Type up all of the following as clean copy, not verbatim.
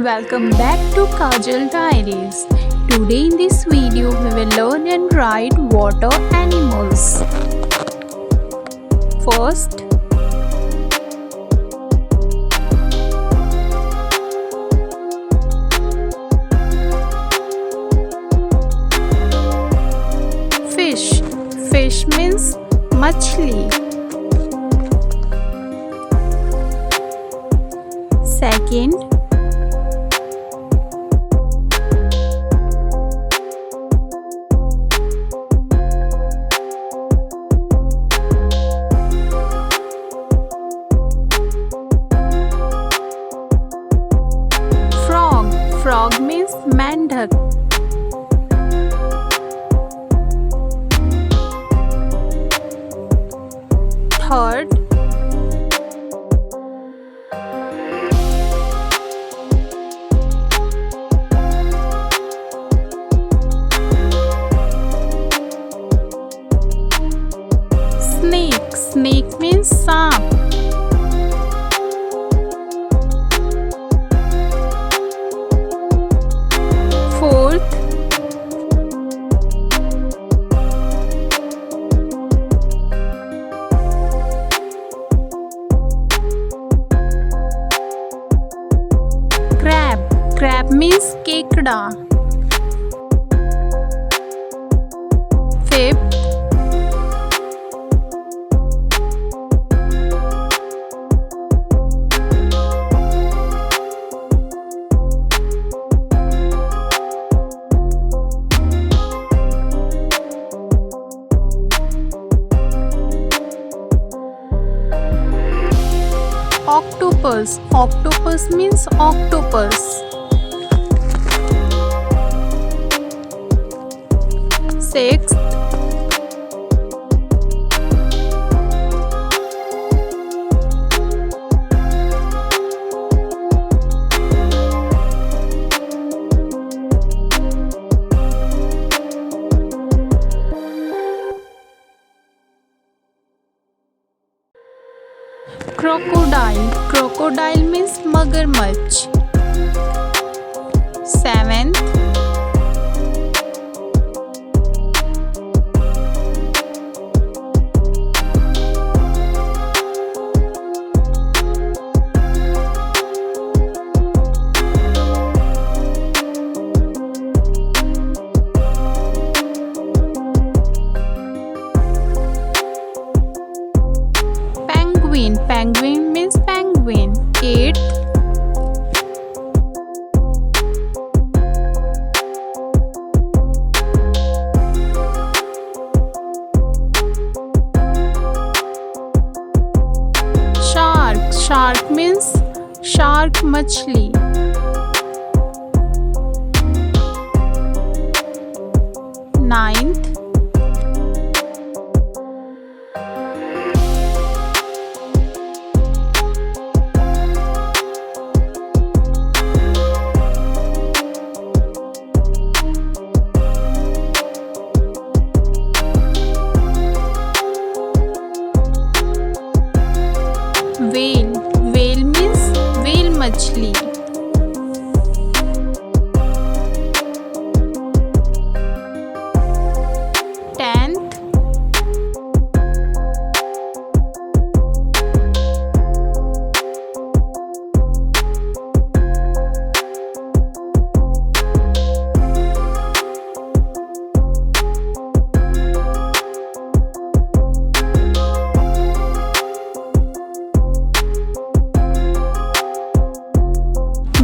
Welcome back to Kajal Diaries. Today in this video we will learn and write water animals. First, fish. Fish means machli. Second, frog. Frog means mendak. Third, snake. Snake means saap. Fourth, crab. Crab means kekda. Fifth, octopus. Octopus means octopus. Sixth, crocodile. Crocodile means magarmach. Seventh, penguin. Penguin means penguin. Eighth, shark. Shark means shark machli. Ninth, whale. Whale means whale machli. Tenth,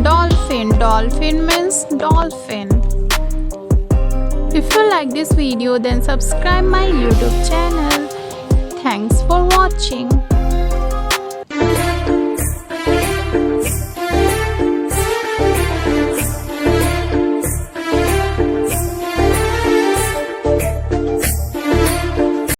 dolphin. Dolphin means dolphin. If you like this video, then subscribe my YouTube channel. Thanks for watching.